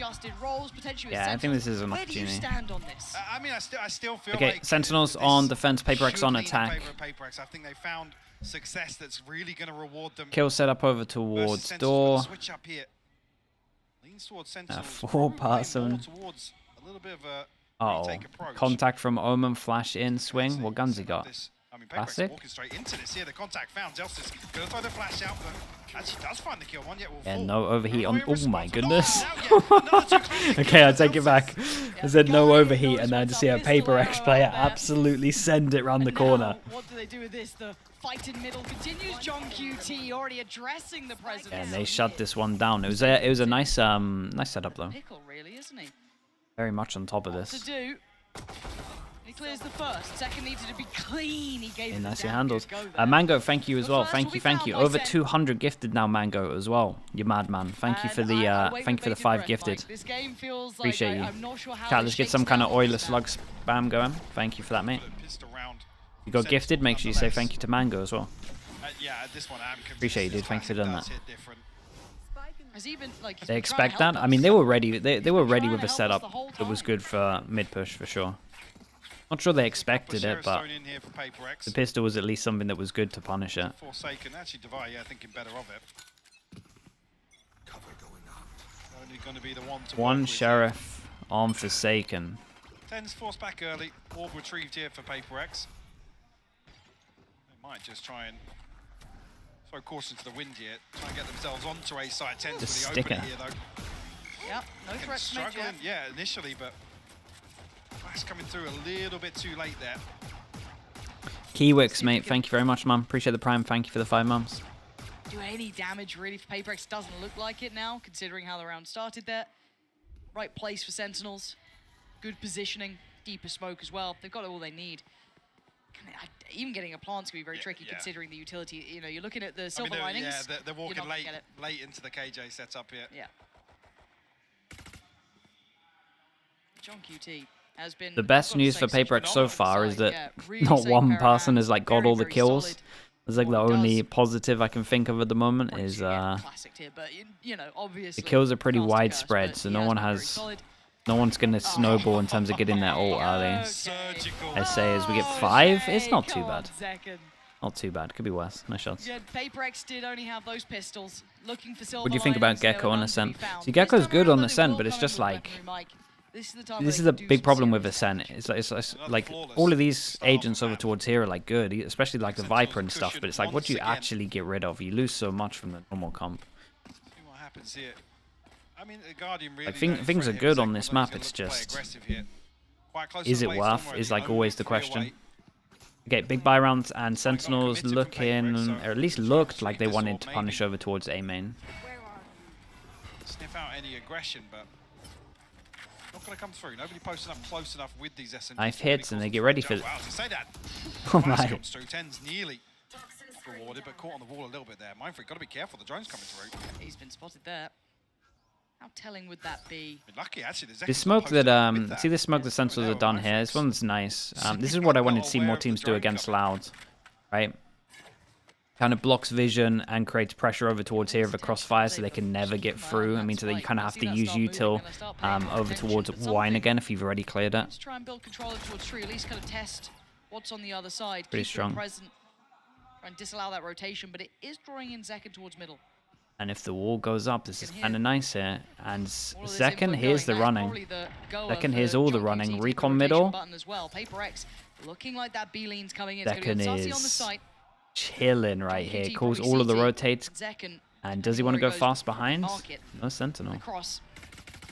adjusted roles, potentially. Yeah, I think this is an Where do you opportunity. stand on this? I mean, I still feel Okay, like Sentinels this on defense, PRX should on lean in attack. favor of PRX. I think they found success that's really going to reward them. Kill set up over versus towards Sentinels. door. Switch up here. Leans towards Sentinels. 4 person. More towards a little bit of a retake approach. Contact from Omen, flash in, swing. What guns he got? I mean, Classic. walking straight into this here. The contact found. Zelsis gonna throw the flash out, but actually does find the kill. One yet will Yeah, fall. no overheat on. Oh my goodness. Okay, Okay, I take it back. I said no overheat, and then to see a PRX player absolutely send it round the corner. What do they do with this? The fight in middle continues. John QT already addressing the presence. And they shut this one down. It was a nice nice setup though. Pickle, really, isn't he? Very much on top of To this. do. He clears the first. Second needed to be clean. He gave And it nicely a damn handled. good go there. Mango, thank you as well. First Thank will you, be thank found you. by Over Ascent. 200 gifted now, Mango as well. You madman. Thank you for the thank you for the 5 gifted. This game feels like Appreciate you. I'm not sure how Cat, this let's get shakes some kind of down on oiler this slug spam going. Thank you for that, mate. Pissed around. You got gifted, make sure you say thank you to Mango as well. Yeah, this one I'm convinced Appreciate you, dude. Thank you for doing that. hit different. Has even, like, They expect that. I mean, they were ready. They were ready with a setup that was good for mid push for sure. Not sure they expected it, but In here for PRX. the pistol was at least something that was good to punish it. Forsaken, actually Devi, yeah, thinking better of it. Cover going up. Only going to be the one to One work with sheriff on Forsaken. here. Tens forced back early. Orb retrieved here for PRX. They might just try and throw caution to the wind here. Try and get themselves onto A side. Tens Just for the stick opening it. here though. Yep, no And threat to make struggling, yet. yeah, initially, but Flash coming through a little bit too late there. Keywix, mate. Thank you very much, mum. Appreciate the prime. Thank you for the 5 mums. Do any damage really for PRX? Doesn't look like it now, considering how the round started there. Right place for Sentinels. Good positioning. Deeper smoke as well. They've got all they need. Even getting a plant's going to be very tricky considering the utility. You know, you're looking at the silver linings. Yeah, they're walking you're not late, gonna get it. late into the KJ setup here. Yeah. John QT has been The best news for PRX so far is that not one person has like got all the kills. It's like the only positive I can think of at the moment is classic tier, but you know, obviously the kills are pretty cast a curse, widespread, but so he no has one been very has solid. no one's gonna snowball in terms of getting their ult early. Surgical. I say as we get Oh, 5, it's Shay, not too come on, bad. second. Not too bad. Could be worse. Nice shots. Yeah, PRX did only have those pistols. Looking for silver What do you think about linings, there Gecko were on none to be Ascent? found. See, This Gecko's time good around, on though, they Ascent, will but it's come just in with like weaponry, Mike. This is the time this where is they a can do big some problem with serious Ascent. damage. It's like all of these agents over towards here are like good, especially like the Viper and stuff. But it's like what do you actually get rid of? You lose so much from the normal comp. See what happens here. I mean, the Guardian really Like things are good on this map. It's just is it worth? Is like always the question. Okay, big buy rounds and Sentinels looking, or at least looked like they wanted to punish over towards A main. Sniff out any aggression, but not going to come through. Nobody posting up close enough with these SMGs. Knife hits and they get ready for. Wow, to say that. Oh Flash my! comes through. Tens nearly rewarded, but caught on the wall a little bit there. Mindfree, got to be careful. The drone's coming through. He's been spotted there. How telling would that be? Lucky actually. The smoke that see the smoke the Sentinels have done here. This one's nice. This is what I wanted to see more teams do against Loud, right? Kind of blocks vision and creates pressure over towards here of a crossfire, so they can never get through. I mean, so that you kind of have to use util over towards wine again if you've already cleared it. Let's try and build control towards tree. At least kind of test what's on the other side. Pretty Keep them strong. Present. Try and disallow that rotation, but it is drawing in Second towards middle. And if the wall goes up, this is kind of nice here. And All of this second, input here's the going, that is running. probably the goer Second, for here's all the John running. QT to Recon the rotation middle. button as well. PRX looking like that B-lean's coming in. It's Second gonna be on the is site. chilling right John here. QT Calls probably all of the sees it. rotates. Zekken, And does he want to go goes fast behind? market. No Sentinel. The cross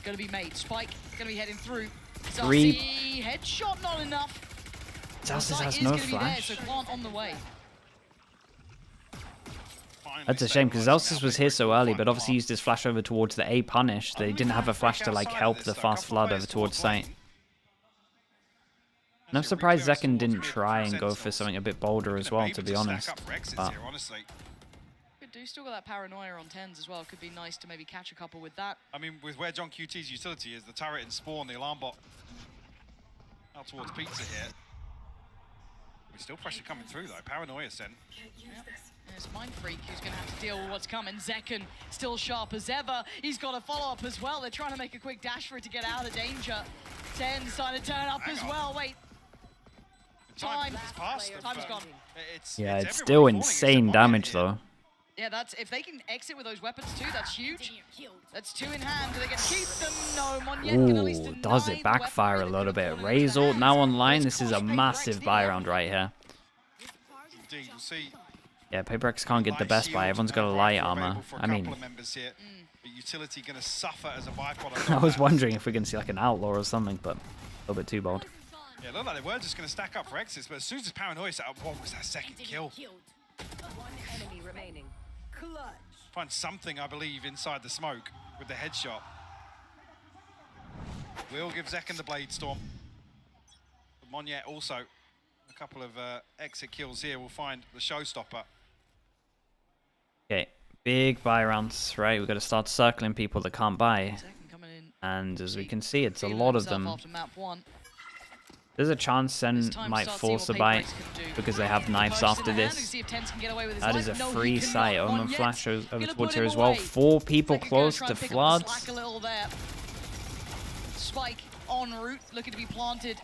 gonna be made. Spike gonna be heading through. Three. Zarsi, headshot not enough. Zelsis The has site no is gonna be there, flash. so plant on the way. That's a shame because Zelsis was here so early, but obviously used his flash over towards the A punish. They didn't have a flash to like help the fast flood over towards site. And I'm surprised Zekken didn't try and go for something a bit bolder as well, to be honest. But Do still got that paranoia on tens as well. Could be nice to maybe catch a couple with that. I mean, with where John QT's utility is, the turret and spawn, the alarm bot out towards Pizza here. Still pressure coming through though. Paranoia sent. There's Mind Freak who's going to have to deal with what's coming. Zekken still sharp as ever. He's got a follow-up as well. They're trying to make a quick dash for it to get out of danger. 10's starting to turn up as well. Wait. Time. Time's gone. It's still insane damage though. Yeah, that's if they can exit with those weapons too, that's huge. That's 2 in hand. Are they going to keep them? No, Monyet can at least Ooh, deny does the it backfire a weapon. little bit? They could've Raze gone ult into now hands. online. It's This is a cost massive PRX buy the round right here. Indeed, you'll see. Yeah, PRX can't get the best buy. Everyone's got a light armor. I mean, but utility going to suffer as a byproduct. I was wondering if we're going to see like an outlaw or something, but a little bit too bold. Yeah, it looked like they were just going to stack up for exits, but as soon as Paranoia set up, what was that second kill? One enemy remaining. Clutch. Find something, I believe, inside the smoke with the headshot. Will give Zekken the Blade Storm. But Monyet also, a couple of exit kills here will find the showstopper. Okay, big buy rounds, right? We've got to start circling people that can't buy. Zekken coming in. And as we can see, it's a Feeling lot of himself them. after map 1. There's a chance Sen might force a buy because they have knives after this. That is a free sight. Omen flash over towards here as well. 4 people close to Flood. Spike en route, looking to be planted.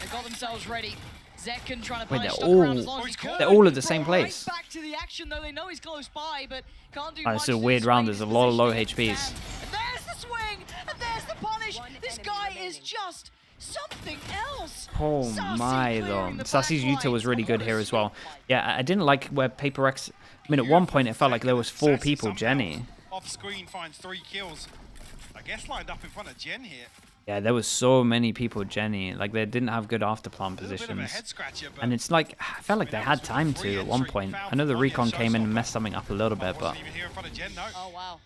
They got themselves ready. Zekken trying to Wait, punish they're all at the same place. Back to the action though. They know he's close by, but can't do Oh, much. it's a weird round. There's a lot of low HPs. And there's the swing, and there's the punish. This guy is just something else. Oh my though. Sassy's Yuta was really good here as well. Yeah, I didn't like where PRX. I mean, at one point it felt like there was 4 people. Jenny. Off screen finds 3 kills. I guess lined up in front of Jen here. Yeah, there was so many people. Jenny, like they didn't have good afterplant positions. And it's like I felt like they had time to at one point. I know the recon came in and messed something up a little bit, but Oh wow.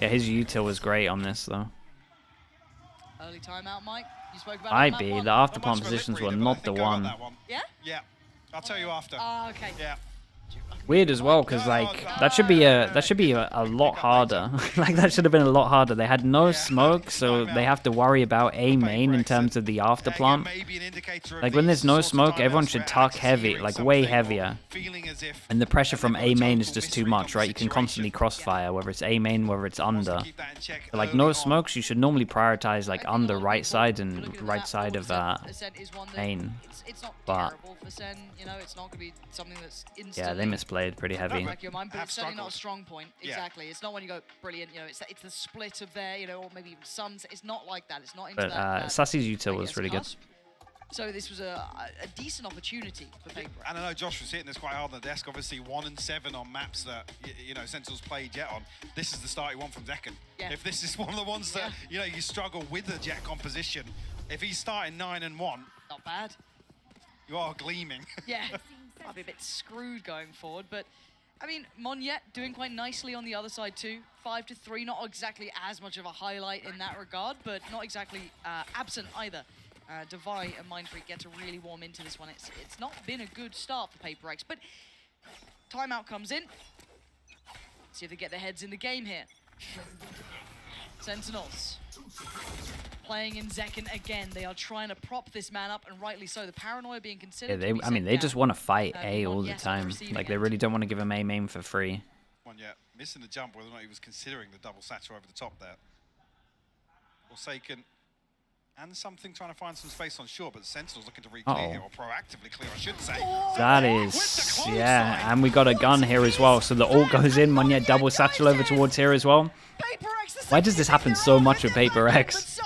yeah, his Yuta was great on this though. Early timeout, Mike. You spoke about Might be. The afterplant positions were not the one. Yeah? Yeah. I'll tell you after. Oh, okay. Yeah. Weird as well, because like that should be a lot harder. Like that should have been a lot harder. They had no smoke, so they have to worry about A main in terms of the afterplant. Like when there's no smoke, everyone should tuck heavy, like way heavier. And the pressure from A main is just too much, right? You can constantly crossfire, whether it's A main, whether it's under. But, like no smokes, you should normally prioritize like under right side and right side of main. It's not But terrible for SEN, you know, it's not going to be something that's instantly... yeah, they misplayed pretty heavy. Back your mind, but it's certainly not a strong point. Exactly. It's not when you go, brilliant, you know, it's the split of their, you know, or maybe even Suns. It's not like that. It's not into But that. Sassy's Yuta was really good. So this was a decent opportunity for PRX. And I know Josh was hitting this quite hard on the desk. Obviously, 1 and 7 on maps that you know Sentinel's played Jet on. This is the start he won from Zekken. Yeah. If this is one of the ones that you know you struggle with the Jet composition, if he's starting 9 and 1, Not bad. you are gleaming. Yeah, might be a bit screwed going forward, but I mean, Monyet doing quite nicely on the other side too. 5-3, not exactly as much of a highlight in that regard, but not exactly absent either. Devi and Mind Freak get to really warm into this one. It's not been a good start for PRX, but timeout comes in. See if they get their heads in the game here. Sentinels playing in Zekken again. They are trying to prop this man up, and rightly so. The paranoia being considered. Yeah, I mean, they just want to fight A all the time. Like they really don't want to give him A main for free. One yet missing the jump, whether or not he was considering the double satchel over the top there. Forsaken. And something trying to find some space on shore, but the Sentinel's looking to re-clear here, or proactively clear, I should say. That is, yeah, and we got a gun here as well, so the ult goes in, Monyet double satchel over towards here as well. Why does this happen so much with PRX?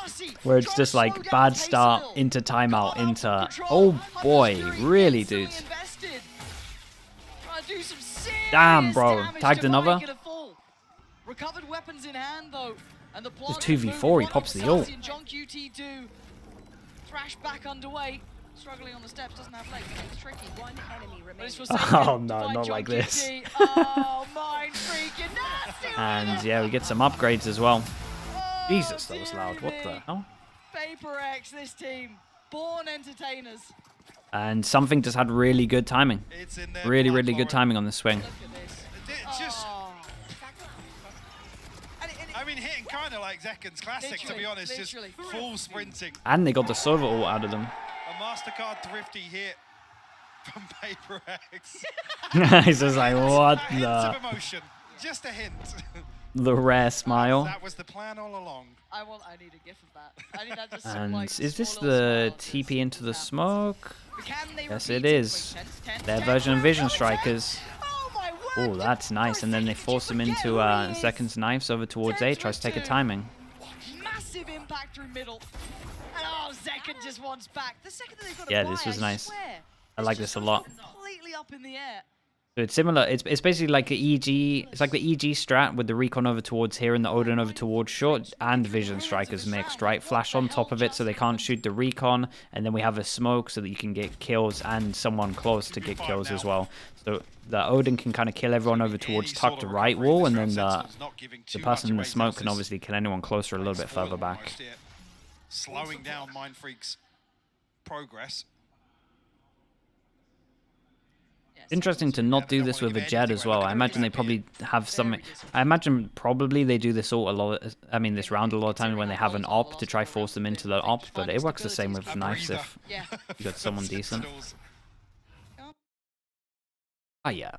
Where it's just like bad start, into timeout, into... Oh boy, really, dude. Damn, bro, tagged another. Recovered weapons in hand, though. And the It's 2v4, he pops the ult. Thrash back underway. Struggling on the steps, doesn't have legs. It's tricky. One enemy remains. Oh no, not like this. Oh, Mind Freak, you're nasty. And yeah, we get some upgrades as well. Jesus, that was loud. What the hell? PRX, this team, born entertainers. And something just had really good timing. Really, really good timing on the swing. Look at this. It's just... I mean, hitting kind of like Zekken's classic, to be honest, just full sprinting. And they got the Sova ult out of them. And MasterCard thrifty hit from PRX. He's just like, what Hints the? of emotion. Just a hint. The rare smile. That was the plan all along. I need a gif of that. I need that just some, And like, is this small little the smile. TP into the smoke? Can they Yes, repeat it is. Wait, 10, Their 10, version of 10, Vision 10. Strikers. Oh my word! Oh, that's nice. And then they force him into Zeken's knives over towards A. Tries to take a timing. Massive impact through middle. And oh, Zeken just wants back. The second that they've got a Yeah, buy, this was I nice. swear, I like it's this a just lot. completely up in the air. So it's similar. It's basically like the EG. It's like the EG strat with the recon over towards here and the Odin over towards short and Vision Strikers mixed, right? Flash on top of it so they can't shoot the recon, and then we have a smoke so that you can get kills and someone close to get kills as well. So the Odin can kind of kill everyone over towards tucked right wall, and then the person in the smoke can obviously kill anyone closer a little bit further back. Slowing down Mind Freak's progress. Interesting to not do this with a Jed as well. I imagine they probably have some. I imagine probably they do this all a lot. I mean, this round a lot of times when they have an op to try force them into the op, but it works the same with knives if you got someone decent. Oh yeah.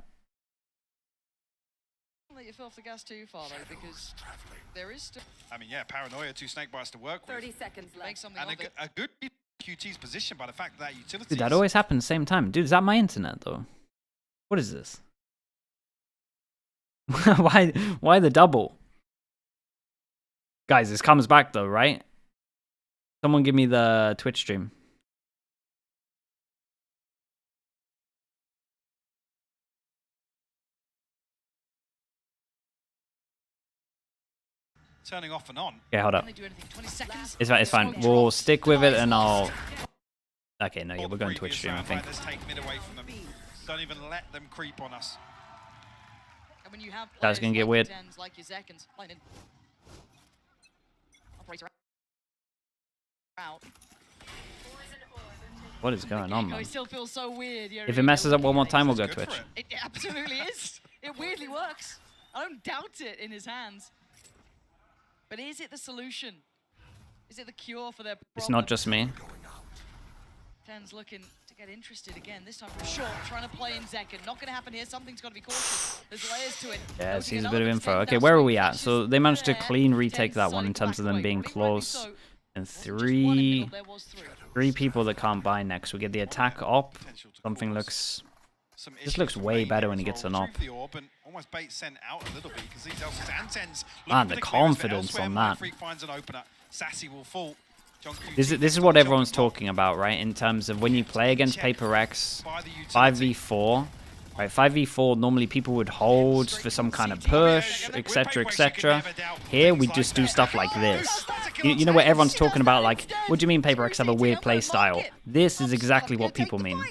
Let you fill off the gas too far though, because there is still. I mean, yeah, paranoia, 2 snake bites to work with. 30 seconds Make left. something And of it. a good QT's position by the fact that utility. Dude, that always happens same time. Dude, is that my internet though? What is this? Why the double? Guys, this comes back though, right? Someone give me the Twitch stream. Turning off and on. Okay, hold up. Can they do anything? 20 seconds. It's fine, it's fine. We'll stick with it and I'll... Okay, no, yeah, we're going Twitch stream, I think. Let's take mid away from them. Don't even let them creep on us. And when you have That's gonna players get like weird. the 10s, like your Zekens, line in. Operator out. What is going on, It man? still feels so weird. If it messes up one more time, we'll go Good for Twitch. it. It absolutely is. It weirdly works. I don't doubt it in his hands. But is it the solution? Is it the cure for their problem? It's not just me. 10's looking to get interested again. This time from short, trying to play in Zeken. Not going to happen here. Something's got to be cautious. There's layers to it. Yeah, Looking sees a at bit of Elvis, info. 10 Okay, down where are swing we at? flashes So they managed to there. clean retake 10's that one in starting terms to of them back being away. Rightly close. so. And Wasn't just one in the middle, three there was three people that can't buy next. We get the attack op. Something looks... Some This looks issues way away better here when as he gets well. an op. Retrieve the orb and almost bait Ascent out a little bit because these Elsa's and 10s Man, looking the for clearance, but confidence elsewhere, on Mind that. Freak finds an opener. Sassy will fall. John QT This is gets what the everyone's shot on talking about, right? In terms of when you play against PRX, by the utility. 5v4, right? 5v4, normally people would hold for some kind of push, etc., etc. Here, we just do stuff like this. You know where everyone's talking about, like, what do you mean PRX have a weird play style? This is exactly what people mean.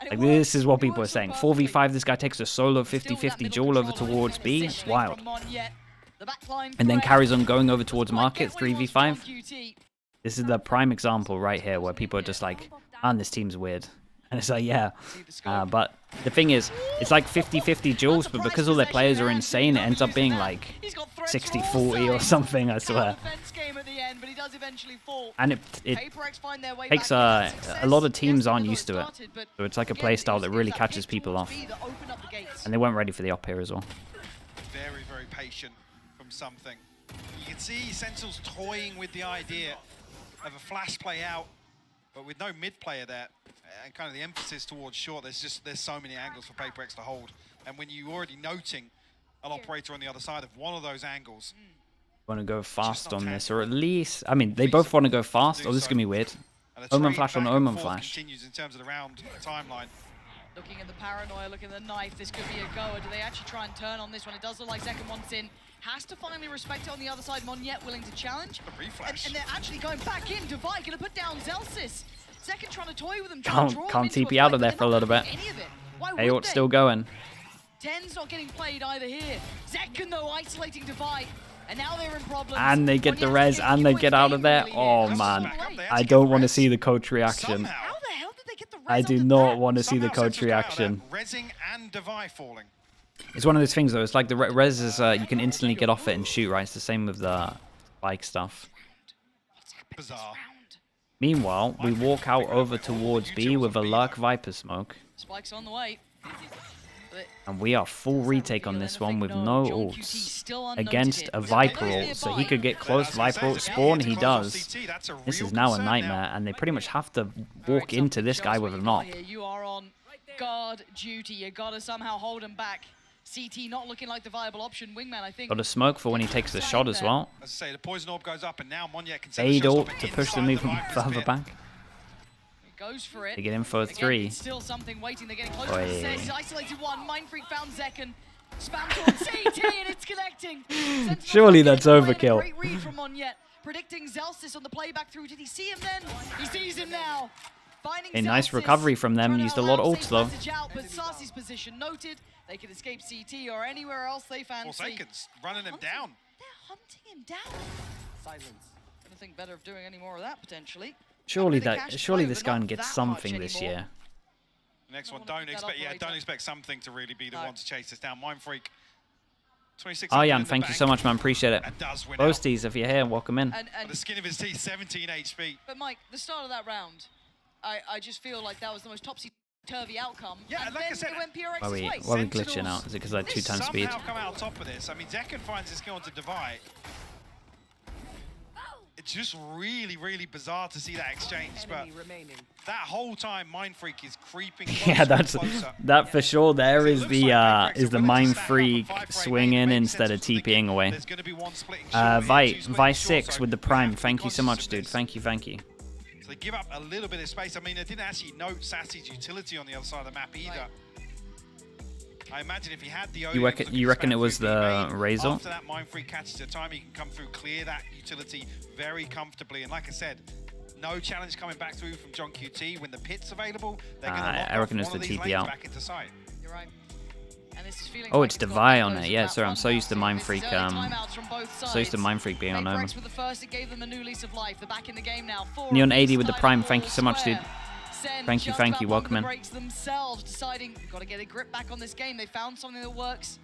Like, this is what people are saying. 4v5, this guy takes a solo 50-50 duel over towards B. It's wild. And then carries on going over towards market, 3v5. This is the prime example right here where people are just like, man, this team's weird. And it's like, yeah. But the thing is, it's like 50-50 duels, but because all their players are insane, it ends up being like 60-40 or something, I swear. And it takes a lot of teams aren't used to it. So it's like a playstyle that really catches people off. And they weren't ready for the op here as well. Very, very patient from something. You can see Sentinel's toying with the idea of a flash play out, but with no mid player there, and kind of the emphasis towards short, there's so many angles for PRX to hold. And when you're already noting an operator on the other side of one of those angles, Want to go fast on this, or at least, I mean, they both want to go fast. Oh, this is gonna be weird. and Omen trade flash on back and Omen forth flash. continues in terms of the round timeline. Looking at the paranoia, looking at the knife, this could be a goer. Do they actually try and turn on this one? It does look like Zeken wants in. Has to finally respect it on the other side. Monyet willing to challenge. A reflash. And they're actually going back in. Divide gonna put down Zelsis. Zeken trying to toy with him. Can't TP out of there for a little bit. Ayort's still going. 10's not getting played either here. Zeken though isolating Divide. And now they're in problems. And they get the res, and they get out of there. Oh man, I don't want to see the coach reaction. Somehow, How the hell did they get the res I do onto not that? want to see the somehow coach Sentinel got out of reaction. there, Rezzing and Devi falling. It's one of those things though. It's like the res is you can instantly get off it and shoot. Right, it's the same with the bike stuff. What's happening this Bizarre. round? Meanwhile, we walk out over towards B with a Lurk Viper smoke. Spike's on the way. And we are full retake on this one with no ults against a Viper ult. So he could get close, Viper ult spawn, he does. This is now a nightmare, and they pretty much have to walk into this guy with an op. You are on guard duty. You gotta somehow hold him back. CT not looking like the viable option. Wingman, I think. Got a smoke for when he takes the shot as well. As I say, the poison orb goes up, and now Monyet can Fade ult to push them even further back. Goes for it. They get in for a 3. Still something waiting. They're getting close to the set. He's isolated one. Mindfreak found Zekken. Spams on CT and it's connecting. Surely that's overkill. Great read from Monyet. Predicting Zelstis on the playback through. Did he see him then? He sees him now. A nice recovery from them. Used a lot of ults though. But Sarsi's position noted. They can escape CT or anywhere else they fancy. Forsaken's running him down. They're hunting him down. Silence. I don't think better of doing any more of that potentially. Surely this gun gets something this year. Next one, don't expect something to really be the one to chase this down. Mindfreak. 26. Oh yeah, and thank you so much, man. Appreciate it. Boasties, if you're here, welcome in. And the skin of his teeth, 17 HP. But Mike, the start of that round, I just feel like that was the most topsy-turvy outcome. Yeah, and like I said, it went PRX's why way. are we glitching out? Is it because I had 2 times speed? Somehow come out on top of this. I mean, Zekken finds his skill onto Divide. It's just really, really bizarre to see that exchange, but that whole time Mindfreak is creeping closer. Yeah, closer. that for sure. There is the Mindfreak swinging instead of TPing away. Vice 6 with the Prime. Thank you so much, dude. Thank you. So they give up a little bit of space. I mean, they didn't actually note Sassy's utility on the other side of the map either. Right. I imagine if he had the you reckon it was the Razor? After that Mindfreak catches the time, he can come through, clear that utility very comfortably. And like I said, no challenge coming back through from John QT. When the pit's available, they're going to lock I reckon off it's one the of these TP lanes out. back into sight. You're right. And this is feeling Oh, like it's Divide on it. Yeah, sorry, I'm so used to Mindfreak. So used to Mindfreak being on Omen. Neon 80 with the Prime. Thank you so much, dude. Thank you. Welcome in. Themselves deciding we've got to get a grip back on this game. They found something that works.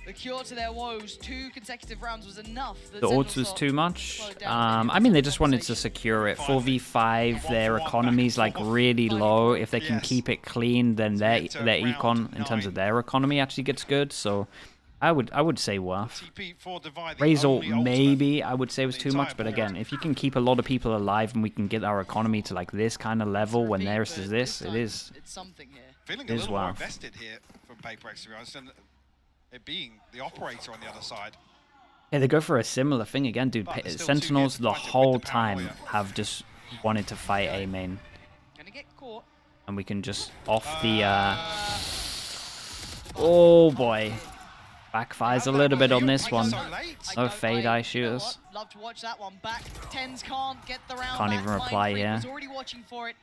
The cure to their woes. 2 consecutive rounds was enough. The odds was too much. I mean, they just wanted to secure it. 4v5, their economy's like really low. If they can keep it clean, then their econ in terms of their economy actually gets good. So I would say worth. Razor maybe I would say was too much, but again, if you can keep a lot of people alive and we can get our economy to like this kind of level when theirs is this, it is. It's something here. Feeling a little more invested here from PRX, to be honest, and it being the operator on the other side. Yeah, they go for a similar thing again, dude. Sentinels the whole time have just wanted to fight A main. Gonna get caught. And we can just off the oh boy. Backfires a little bit on this one. No fade eye shooters. Love to watch that one back. Tens can't get the round can't back. even reply here. Was already watching for it.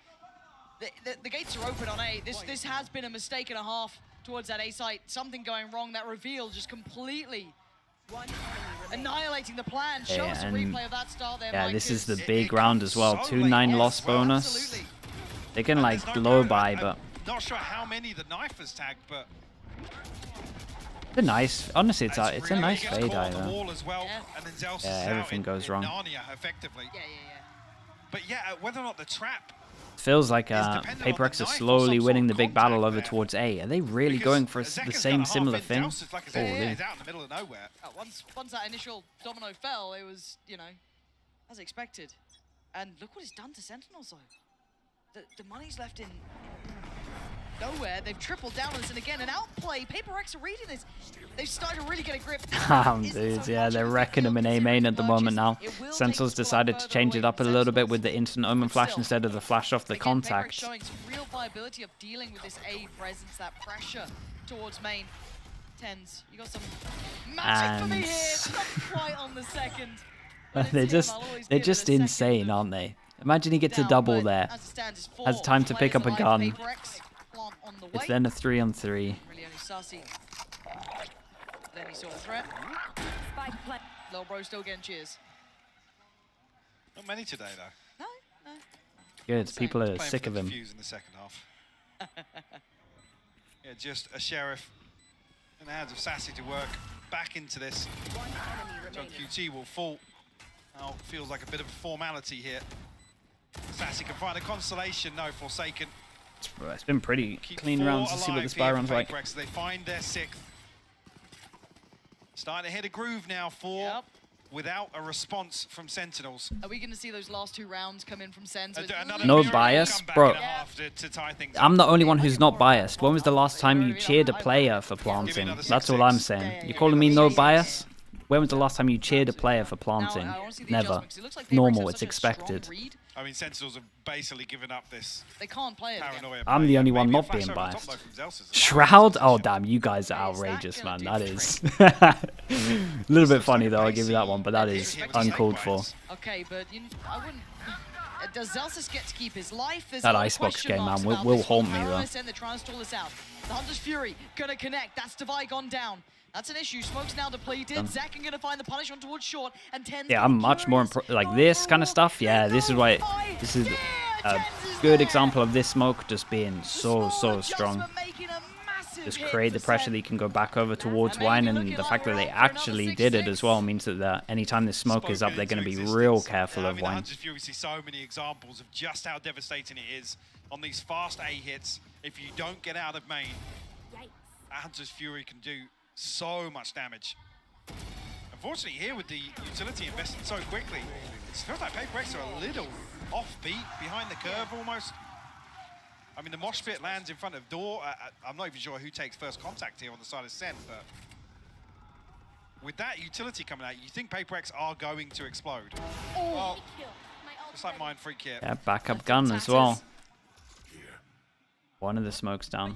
The gates are open on A. This has been a mistake and a half towards that A site. Something going wrong. That reveal just completely annihilating the plan. Show us a replay of that start there, yeah, Mike, this is the big round as well. 2-9 loss bonus. Absolutely. They can like blow by, but not sure how many the knife has tagged, but it's a nice. Honestly, it's a nice fade eye though. Well, yeah, everything goes wrong. Effectively. But yeah, whether or not the trap feels like PRX are slowly winning the big battle over towards A. Are they really going for the same similar thing? Holy. Once that initial domino fell, it was, you know, as expected. And look what it's done to Sentinels though. The money's left in nowhere. They've tripled down on this, and again, an outplay. PRX are reading this. They've started to really get a grip. Dudes, yeah, they're wrecking them in A main at the moment now. Sentinels decided to change it up a little bit with the instant Omen flash instead of the flash off the contact. Showing some real viability of dealing with this A presence, that pressure towards main. Tens, you got some magic for me here. It's not quite on the second. They're just insane, aren't they? Imagine he gets a double there. Has time to pick up a gun. It's then a 3-on-3. Really only Sassy. Then he saw the threat. Little bro still getting cheers. Not many today though. No. Good. People are sick of him. In the second half. Yeah, just a sheriff in the hands of Sassy to work back into this. John QT will fall. Now feels like a bit of a formality here. Sassy can find a consolation. No, Forsaken. It's been pretty clean rounds. Let's see what the spy round's like. They find their 6th. Starting to hit a groove now for without a response from Sentinels. Are we going to see those last 2 rounds come in from Sen? So No bias, bro. I'm the only one who's not biased. When was the last time you cheered a player for planting? That's all I'm saying. You're calling me no bias? When was the last time you cheered a player for planting? Never. Normal, it's expected. I mean, Sentinels have basically given up this. They can't play it. I'm the only one not being biased. Shroud? Oh, damn, you guys are outrageous, man. That is. A little bit funny, though, I'll give you that one, but that is uncalled for. Okay, but I wouldn't. Does Zelsis get to keep his life? That Icebox game, man, will haunt me, though. They're trying to stall this out. The Hunter's Fury gonna connect. That's Divide gone down. That's an issue. Smoke's now depleted. Zakin gonna find the punishment towards short, and 10. Yeah, I'm much more like this kind of stuff. Yeah, this is why. This is a good example of this smoke just being so strong. Just create the pressure that you can go back over towards Wine, and the fact that they actually did it as well means that anytime the smoke is up, they're going to be real careful of Wine. We see so many examples of just how devastating it is on these fast A hits. If you don't get out of main, Hunter's Fury can do so much damage. Unfortunately, here with the utility invested so quickly, it feels like PRX are a little offbeat, behind the curve almost. I mean, the mosh pit lands in front of door. I'm not even sure who takes first contact here on the side of Sen, but with that utility coming out, you think PRX are going to explode. Oh, just like Mind Freak here. Yeah, backup gun as well. One of the smokes down.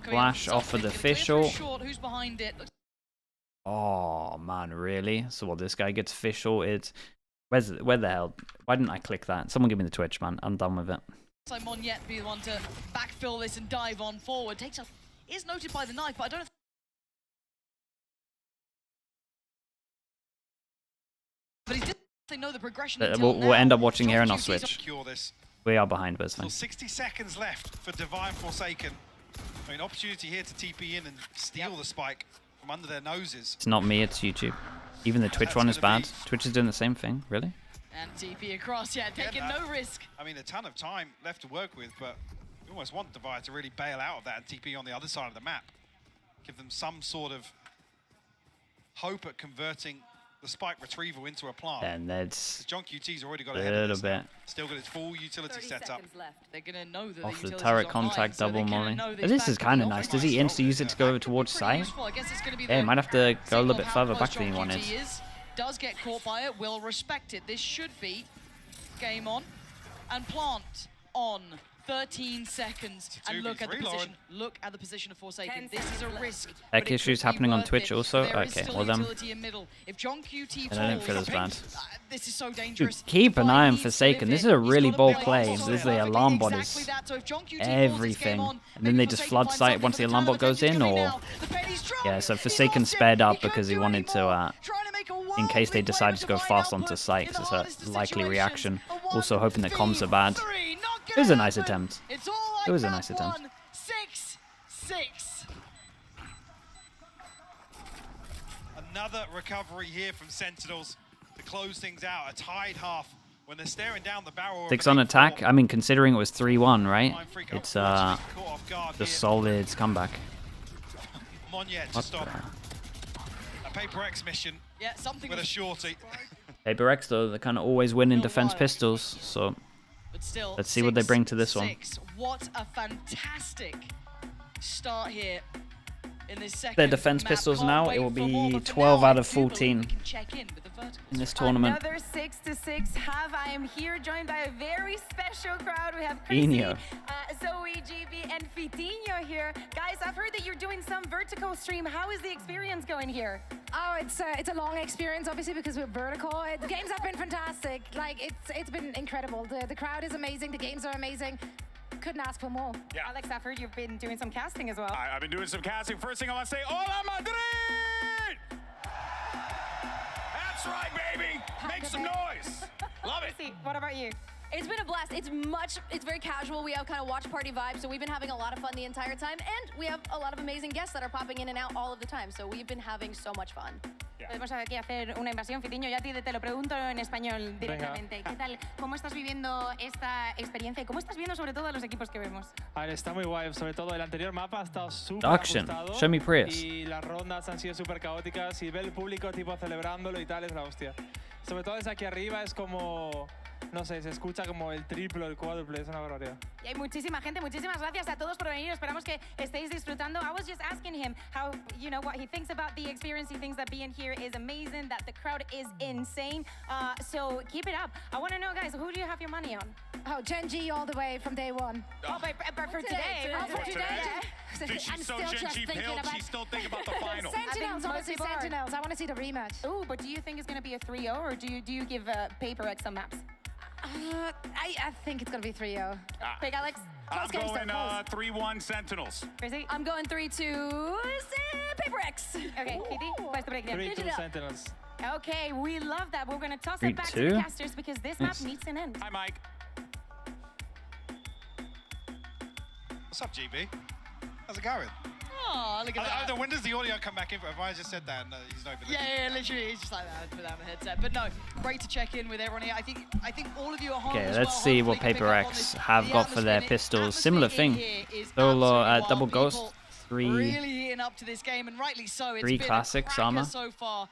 Flash off of the official. Who's behind it? Oh man, really? So what? This guy gets official. It's where the hell? Why didn't I click that? Someone give me the Twitch, man. I'm done with it. So Monyet be the one to backfill this and dive on forward. Takes up. Is noted by the knife, but I don't know. But he didn't know the progression. We'll end up watching here and I'll switch. We are behind, but it's fine. Still 60 seconds left for Divine Forsaken. I mean, opportunity here to TP in and steal the spike from under their noses. It's not me, it's YouTube. Even the Twitch one is bad. Twitch is doing the same thing, really? And TP across, yeah, taking no risk. I mean, a ton of time left to work with, but you almost want Divine to really bail out of that and TP on the other side of the map. Give them some sort of hope at converting the spike retrieval into a plant. And that's John QT's already got a little bit. Still got its full utility set up. They're gonna know that off the turret contact double molly. This is kind of nice. Does he insta use it to go over towards site? Yeah, might have to go a little bit further back than he wanted. Does get caught by it, will respect it. This should be game on and plant on. 13 seconds and look at the position. Look at the position of Forsaken. This is a risk. Tech issues happening on Twitch also. Okay, well then. If John QT I don't feel as bad. This is so dangerous. Dude, keep an eye on Forsaken. This is a really bold play. This is the alarm bot is everything, and then they just flood site once the alarm bot goes in, or yeah. So Forsaken sped up because he wanted to, in case they decided to go fast onto site. It's a likely reaction. Also hoping that comms are bad. It was a nice attempt. It was a nice attempt. 6-6. Another recovery here from Sentinels to close things out. A tied half when they're staring down the barrel. 6 on attack. I mean, considering it was 3-1, right? It's the solid comeback. Monyet to stop a PRX mission. Yeah, something with a shorty. PRX though, they kind of always win in defense pistols, so. But still, let's see what they bring to this one. What a fantastic start here in this second. Their defense pistols now, it will be 12 out of 14 in this tournament. Another 6-6 half. I am here joined by a very special crowd. We have Chrissy, Zoe, GB, and Fitinho here. Guys, I've heard that you're doing some vertical stream. How is the experience going here? Oh, it's a long experience, obviously, because we're vertical. The games have been fantastic. Like, it's been incredible. The crowd is amazing. The games are amazing. Couldn't ask for more. Yeah. Alex, I've heard you've been doing some casting as well. I've been doing some casting. First thing I want to say, Hola Madrid! That's right, baby! Make some noise! Love it! What about you? It's been a blast. It's very casual. We have kind of watch party vibes, so we've been having a lot of fun the entire time, and we have a lot of amazing guests that are popping in and out all of the time, so we've been having so much fun. Podemos aquí hacer una invasión, Fitiño. Yo a ti te lo pregunto en español directamente. ¿Qué tal? ¿Cómo estás viviendo esta experiencia y cómo estás viendo sobre todo a los equipos que vemos? A ver, está muy guay. Sobre todo el anterior mapa ha estado súper Action. ajustado. Show me PRX. Y las rondas han sido súper caóticas. Y ver el público tipo celebrándolo y tal es la hostia. Sobre todo desde aquí arriba es como... No sé, se escucha como el triple, el cuádruple, es una barbaridad. Y hay muchísima gente, muchísimas gracias a todos por venir. Esperamos que estéis disfrutando. I was just asking him how, you know, what he thinks about the experience. He thinks that being here is amazing, that the crowd is insane. So keep it up. I want to know, guys, who do you have your money on? Oh, Gen G all the way from day one. Oh, but for today. Oh, for today. Dude, she's I'm so still Gen just G thinking pilled, about she's still thinking about the final. Sentinels, honestly, most people are. Sentinels. I want to see the rematch. Ooh, but do you think it's going to be a 3-0 or do you give PRX some maps? I think it's going to be 3-0. Big Alex? I'm games, going though, 3-1 Sentinels. Chrissy? I'm going 3-2 PRX. Okay, Kitty, where's the breakdown? 3-2 Sentinels. Okay, we love that. We're going to toss it back to the 3-2? casters because this map needs an end. Hi, Mike. What's up, GB? How's it going? Oh, look at that. When does the audio come back in? Have I just said that and he's not even Yeah, literally, he's just like that without the headset. But no, great to check in with everyone here. I think all of you are home Okay, as let's well. see what Hopefully can pick up on PRX this. have The got for their atmosphere pistols. Similar in thing. here is Solo absolutely double wild. ghost, People 3 really heating up to this game, and rightly so. It's 3 been classics a cracker armor. so far.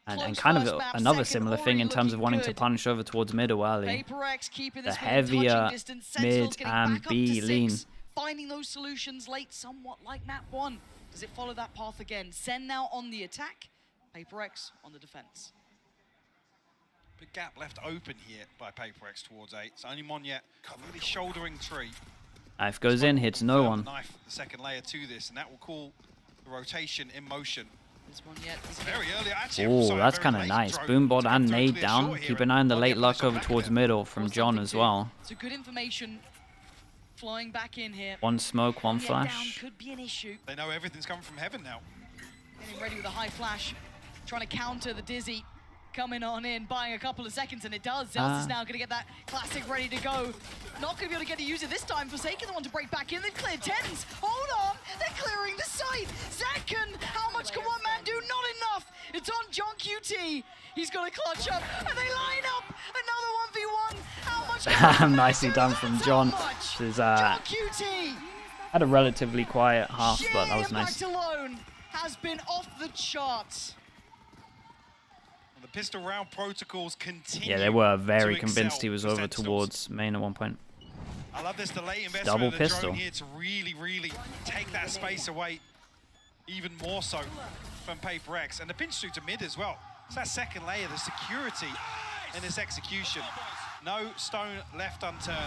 and Close kind of first map, another second similar thing in already terms of looking wanting to good. punish over towards middle early. PRX keeping The this within touching heavier distance. Sentinels mid getting and back up B to lean. 6, finding those solutions late, somewhat like map 1. Does it follow that path again? SEN now on the attack, PRX on the defense. Big gap left open here by PRX towards 8. It's only Monyet really shouldering tree. Knife goes in, hits no one. Knife, the second layer to this, and that will call the rotation in motion. This one yet. Very early, actually. Oh, sorry, that's very kind of late nice. drone Boombot to and get to a nade clear down. short here, Keep and an eye on the Monyet late puts luck some over back towards there. middle from John as well. So good information flying back in here. One smoke, one Monyet flash. down could be an issue. They know everything's coming from heaven now. Getting ready with a high flash, trying to counter the Dizzy. Coming on in, buying a couple of seconds, and it does. Zealous is now going to get that classic ready to go. Not going to be able to get to use it this time. Forsaken the one to break back in. They've cleared 10s. Hold on, they're clearing the site. Zekan, how much can one man do? Not enough. It's on John QT. He's got to clutch up, and they line up. Another 1v1. How much can one Nicely man done do? from That's John. how much. This is, John QT. had a relatively quiet half, Sheer but that was impact nice. alone has been off the charts. And the pistol round protocols continue. Yeah, they were to very excel convinced he was for over Sentinels. towards main at one point. I love this delay investment Double of the pistol. drone here to really take that space away, even more so from PRX. And the pinch through to mid as well. It's that second layer, the security in this execution. No stone left unturned.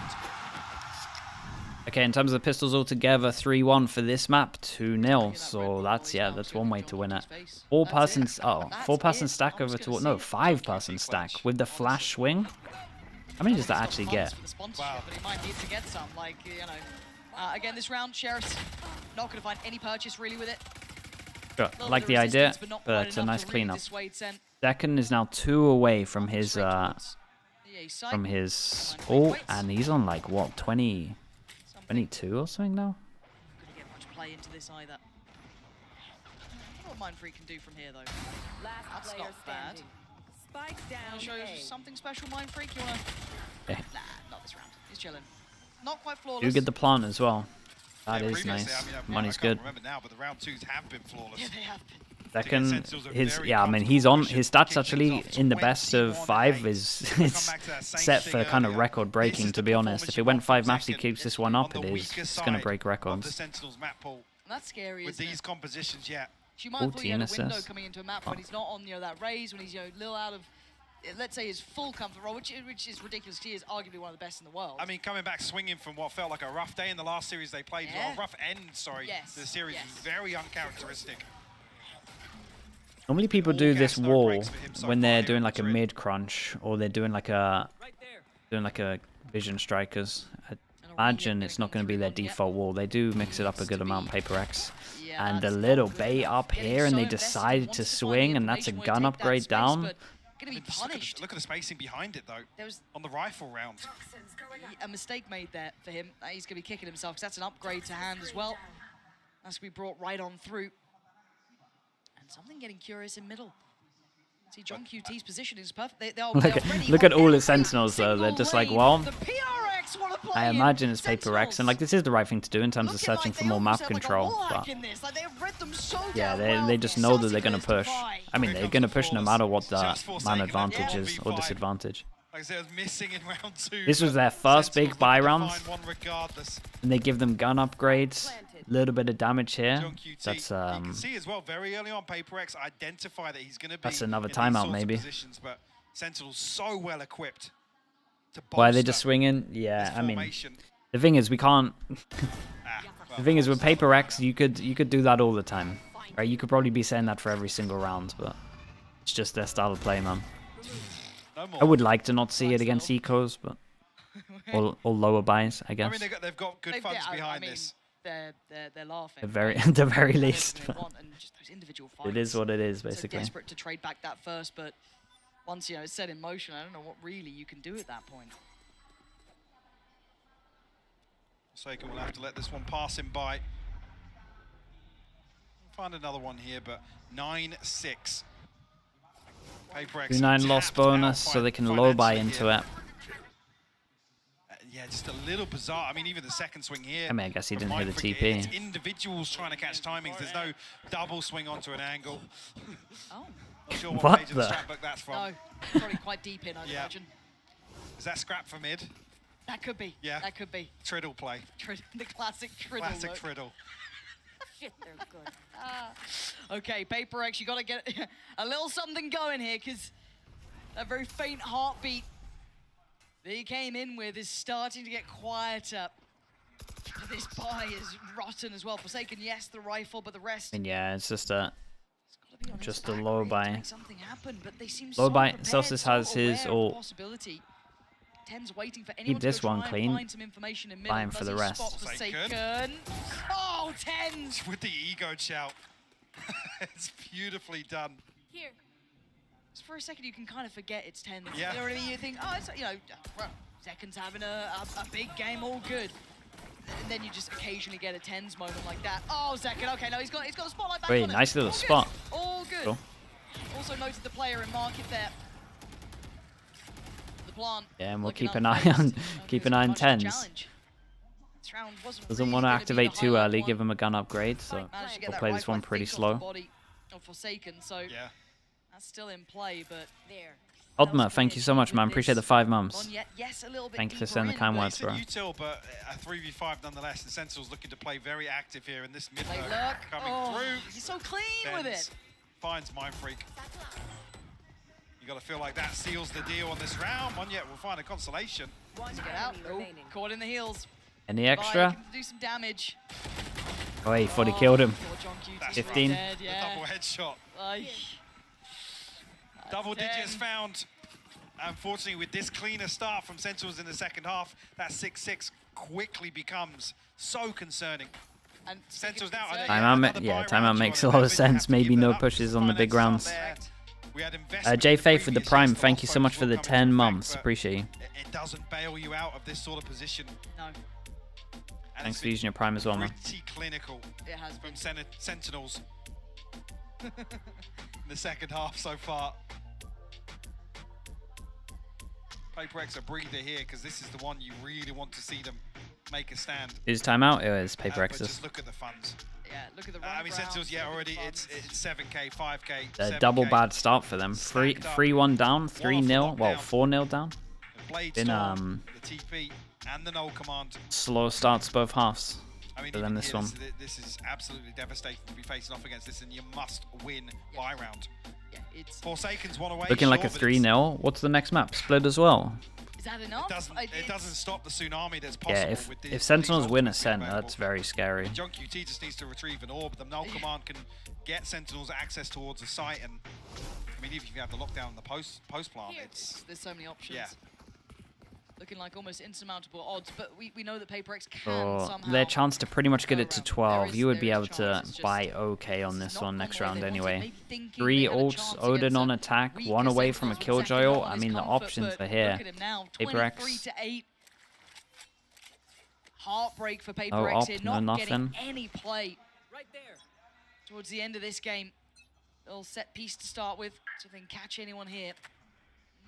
Okay, in terms of the pistols altogether, 3-1 for this map, 2-0. So that's one way to win it. Four-person stack over to no, 5-person stack with the flash swing. How many does that actually get? Wow. But he might need to get some, like, you know. Again, this round, Sheriff's not going to find any purchase really with it. Sure, like the idea, but it's a nice cleanup. Second is now 2 away from his ult, and he's on like what, 22 or something now? Couldn't get much play into this either. What Mind Freak can do from here though. That's not bad. Spike down. Wanna show you something special, Mind Freak? You wanna? Yeah. Nah, not this round. He's chilling. Not quite flawless. Do get the plant as well. That Yeah, is previously, nice. I mean, Money's I good. can't remember now, but the round 2s have been flawless. Yeah, they have been. Second, he's on his stats actually in the best of 5 is it's set for kind of record breaking, to be honest. If it went 5 maps, he keeps this one up, it's gonna break The records. Sentinels map pool And that's scary, with isn't these it? compositions, yeah. She might have thought he had a 14 window assists. coming into a map when he's not on, that raise, when he's, a little out of, let's say, his full comfort role, which is ridiculous. He is arguably one of the best in the world. I mean, coming back swinging from what felt like a rough day in the last series they played, Yeah. or a rough end, sorry, Yes, to the series yes. was very uncharacteristic. Normally people All do gas, this no wall breaks for him so when far they're here doing in like a Madrid. mid crunch, or they're doing like a vision strikers. I imagine it's not going to be their default wall. They do mix it up a good amount, PRX. And a little bait up here, and they decided to swing, and that's a gun upgrade down. going to be Just punished. Look at the spacing behind it, though. There was On the rifle round. a mistake made there for him. He's going to be kicking himself because that's an upgrade to hand as well. That's going to be brought right on through. And something getting curious in middle. See, John QT's position is perfect. Look at all the Sentinels, though. They're just like, well, The PRX want to play I in. imagine it's PRX. And, Sentinels like, this is the right thing to do in terms of looking searching like for they more map almost have, like, a control. wall But hack in this. Like, they've read them so yeah, damn well. they just know that they're going to push. I mean, they're going to push no matter what the man advantage is or disadvantage. Like I said, it was missing in round 2. This was their first big buy round, and they give them gun upgrades, a little bit of damage here. That's you can see as well very early on. PRX identify that he's going to be. That's another in these timeout, sorts of maybe. Positions, but Sentinel's so well equipped to Why are they bolster just swinging? this Yeah, I mean, formation. the thing is, we can't. Well, The thing is, with PRX, you could do that all the time, right? You could probably be saying that for every single round, but it's just their style of play, man. no more. I would like to not see it against ecos, but or lower buys, I I guess. mean, they've got good funds behind this. They're laughing. At the very least. They want, and just those individual It fights. is what it is, So basically. desperate to trade back that first, but once it's set in motion, I don't know what really you can do at that point. Forsaken will have to let this one pass him by. Find another one here, but 9-6. PRX 2-9 loss tapped out bonus, so they can low buy financially into here. it. Yeah, just a little bizarre. I mean, even the second swing here. I mean, I guess he from didn't hit the Mindfreak, TP. It's individuals trying to catch timings. There's no double swing onto an angle. Oh. Not sure What page of the the? strat book that's from. No, probably quite deep in, I'd Yeah. imagine. Is that scrap for mid? That could be. Yeah. That could be. Triddle play. The classic triddle Classic look. triddle. Shit, they're good. Okay, PRX, you got to get a little something going here, because that very faint heartbeat that he came in with is starting to get quieter. This buy is rotten as well. Forsaken, yes, the rifle, but the rest. And yeah, it's just a Gotta be on his just a back low really to buy. make something happen, but they seem Low so buy. prepared, Celsius so has his aware of ult. the possibility. Ten's waiting for anyone this to go one try clean. and find some information in middle. Buy him for Does the he rest. spot Forsaken? Oh, Tens! With the ego shout. It's beautifully done. Here. Just for a second, you can kind of forget it's 10. Yeah. You know what I mean? You think, oh, it's, well, Zekan's having a big game, all good. And then you just occasionally get a 10s moment like that. Oh, Zekan, okay, no, he's got a spotlight back Wait, on him. nice little All good. spot. All good. Cool. Also noted the player in market there. The plant. Yeah, and we'll looking keep an eye unfazed. on Okay, keep it's an eye on much of a 10s. challenge. This round wasn't Doesn't really want to gonna be activate the too highlight early, one. give him a gun upgrade, so Managed to get we'll that play this rifle, one I pretty think, off slow. the body of Forsaken, so Yeah. that's still in play, but There. Odma, thank you so much, man. Appreciate the 5 months. on yet, yes, a little bit Thank you for deeper saying the in, kind but words, bro. Util, but a 3v5 nonetheless. The Sentinel's looking to play very active here in this mid Late lurk look. coming Oh, through. he's so clean with Benz it. finds Mindfreak. You got to feel like that seals the deal on this round. One yet will find a consolation. One Get out. enemy Oh, remaining. caught in the heels. Any Bye, extra? can do some damage. Oh, he thought he killed him. Poor John QT That's 15. dead, The yeah. double headshot. Ay. Double That's digits 10. found. Unfortunately, with this cleaner start from Sentinels in the second half, that 6-6 quickly becomes so concerning. And Sentinels now. Timeout makes a lot of sense. Maybe no pushes on the big rounds. Jay Faith with the Prime, thank you so much for the 10 months. Appreciate you. It doesn't bail you out of this sort of position. No, And Thanks it's for using your Prime as well, man. pretty clinical it has been. from Sentinels in the second half so far. PRX a breather here because this is the one you really want to see them make a stand. Is timeout? It is But PRX's. just look at the funds. Yeah, look at the run I mean, Sentinels, yeah, already it's 7k, 5k. A 7K. double bad start for them. 3-1 down, 3-0, well, 4-0 down. Blade Been, Storm, the TP, and the null command. Slow starts both halves. I mean, For even them, this here, one. This is absolutely devastating to be facing off against this, and you must win by round. Yeah, it's. Forsaken's one away. Looking like a sure, but it's- 3-0. What's the next map? Split as well. Is that enough? It doesn't stop the tsunami that's possible. Yeah, if with if these Sentinels win ultimates Ascent, available. that's very scary. John QT just needs to retrieve an orb. The null command can get Sentinels access towards the site, and I mean, even if you have the lockdown in the post plant, it's There's so many options. yeah. looking like almost insurmountable odds, but we know that PRX can So somehow. their chance to pretty much get it to 12. You would be there able is to chance, it's just- buy okay on this not one gone next the way round they wanted. anyway. Maybe thinking 3 they had a ults, chance Odin against on a attack, weak 1 away from a Ascent Killjoy second ult. on I his mean, the comfort, options but are here. look at him now, PRX. 23-8. Heartbreak for PRX Oh, here, up, no not getting nothing. any play. Right there. Towards the end of this game, little set piece to start with, so they can catch anyone here.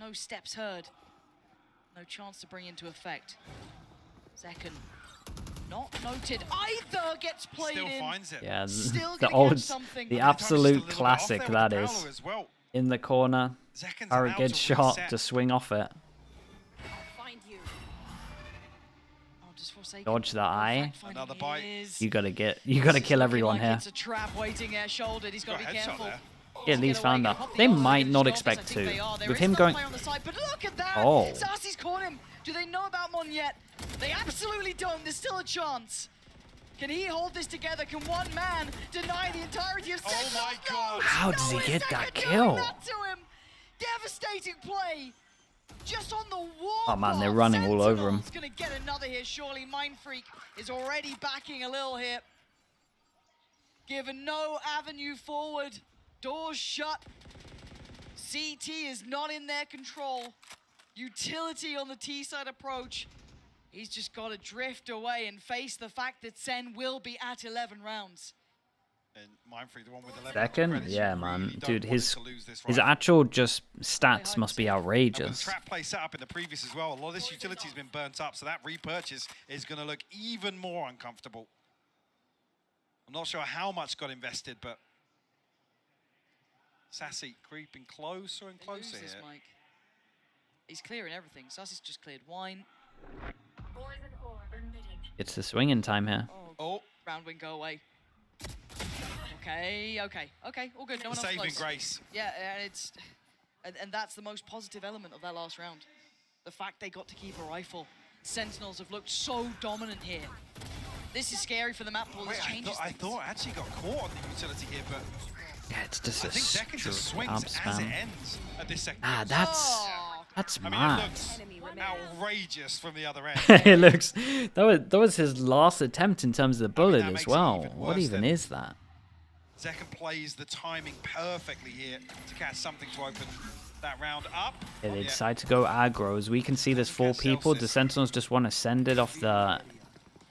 No steps heard. No chance to bring into effect. Second, not noted either, gets played Still in. finds it. Yeah, Still the gonna old, catch something. the Sometimes just a absolute little bit off classic there with that the is. Prowler as well. In the corner, Zekan's PRX allowed gets to shot reset. to swing off it. Find you. Oh, just Forsaken. Dodge the eye. Fact-finding Another bite. is- You gotta This kill is looking everyone like here. It's a trap waiting there, shouldered. He's got to Got be a headshot careful. there. He at least Get away, found gonna that. pop the They elbow might against not his office. expect I think they to. are. There With is him another going... player on the side, but look at that! Oh. Sassy's caught him. Do they know about Mon yet? They absolutely don't. There's still a chance. Can he hold this together? Can one man deny the entirety of Oh my God. How does he No, get Zeka that doing kill? that to him. Devastating play. Just on the wall. Oh, man, they're running all over him. Sentinel's gonna get another here, surely. Mindfreak is already backing a little here. Given no avenue forward. Doors shut. CT is not in their control. Utility on the T-side approach. He's just got to drift away and face the fact that SEN will be at 11 rounds. And Mindfreak, the one with 11 Second? credits, Yeah, you man. really don't Dude, want his to lose this his rifle. actual just stats must be And with outrageous. the trap play set up in the previous as well, a lot of this utility has been burnt up, so that repurchase is going to look even more uncomfortable. I'm not sure how much got invested, but Sassy creeping closer and They closer lose this, here. Mike. He's clearing everything. Sassy's just cleared wine. It's the swinging time here. Oh, Round wing, go away. Okay, all good. No one else saving close. grace. Yeah, and that's the most positive element of that last round. The fact they got to keep a rifle. Sentinels have looked so dominant here. This is scary for the map pool. This Wait, changes I things. thought I actually got caught on the utility here, but Yeah, it's just I a think Zekan just swings up as it spam. ends at this second. Ah, kill. that's I mean, mad. it looks outrageous from the other end. It looks that was his last attempt in terms of the bullet that as makes it well. even What worse even then. is that? Zekan plays the timing perfectly here to catch something to open that round up. Yeah, they Yeah. decide to go aggro. As we can see, there's 4 people. The Sentinels just want to send it off the Actually,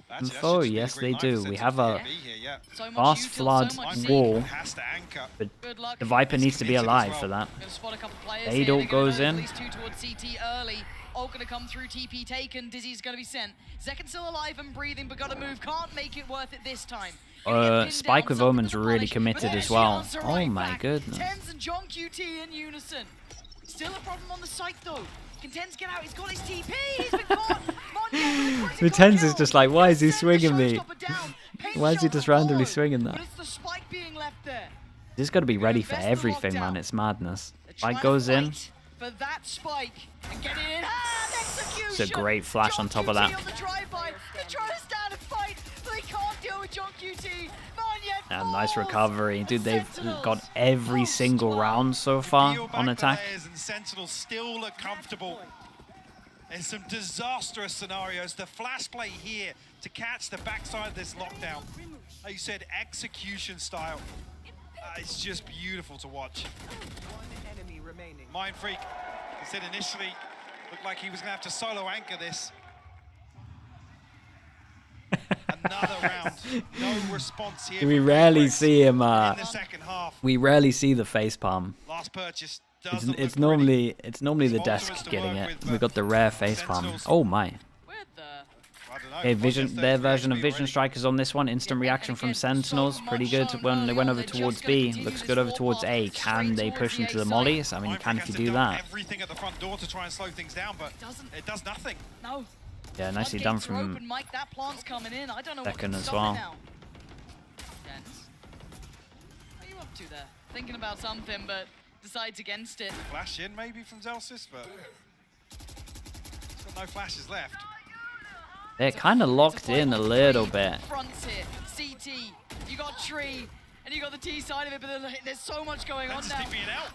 that info. should just be Yes, the they green light do. for We Sentinel have a to be here, yeah. So much fast util, flood so much wall, Has to anchor. but Good luck. the Viper needs to be committed as alive well. for that. Gonna spot a couple players Fade here. They're ult gonna goes know in. At least 2 towards CT early. Ult gonna come through. TP taken. Dizzy's gonna be sent. Zekan still alive and breathing, but gotta move. Can't make it worth it this time. Gonna get pinned Spike down, with something Omen's with the really punish, committed but as there's well. the answer Oh right my back. goodness. Tens and John QT in unison. Still a problem on the site though. Can Tens get out? He's got his TP. He's been caught. The Tens is just like, why is he Send the swinging me? showstopper down. Paint Why is he shot just for randomly Polo, swinging that? But it's the spike being left there. He's got to be They're gonna ready for invest the everything, man. lockdown. It's madness. They're Spike trying goes to in. fight for that spike and get it in. Execution. It's a great flash John on top of QT that. On the drive-by. They're trying to stand and fight, but they can't deal with John QT. And nice recovery. Dude, they've Sentinels got every post single well. round so far Peel back on the attack. layers and Sentinels still look comfortable. In some disastrous scenarios, the flash play here to catch the backside of this lockdown. Like you said, execution style. It's just beautiful to watch. Mindfreak, he said initially, looked like he was going to have to solo anchor this. Another round, no response here. We from rarely PRX see him. in the second half. We rarely see the facepalm. Last purchase It's, doesn't it's look pretty. normally the Some desk ultimates to getting work it. with, We got the rare facepalm. Sentinels- Oh my. Where the... I don't know. Okay, It was just their 33 version of HP Vision already. Strikers on this one. Instant reaction from Sentinels. Pretty good when they went over towards B. Looks good over towards A. Can they push into the mollies? I mean, you can if you do that. Everything at the front door to try and slow things down, but it does nothing. No. Yeah, nicely done Floodgates are from open, Mike. That plant's coming in. I don't know what Second can as stop well. it now. Tens. What are you up to there? Thinking about something, but decides against it. Flash in maybe from Zelsis, but he's got no flashes left. They're kind of locked in a little bit. Fronts here. CT. You got Tree. and you got the T side of it, but there's so much going on now.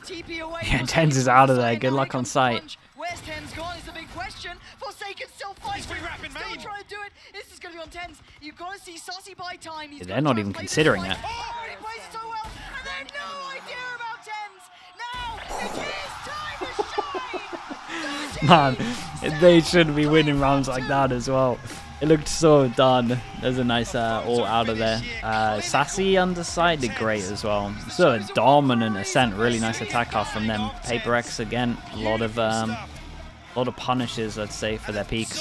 TP away. Yeah, Tens is out of there. Good luck on sight. Where's Tens gone is the big question. Forsaken still fighting. Still trying to do it. This is going to be on Tens. You've got to see Sussy buy time. Yeah, they're not even considering it. Oh, he plays so well, and they have no idea about Tens. Now it is time to shine. Man, they shouldn't be winning rounds like that as well. It looked so done. There's a nice all out of there. Sassy underside did great as well. So dominant Ascent. Really nice attack off from them. PRX again. A lot of punishes, I'd say, for their peaks.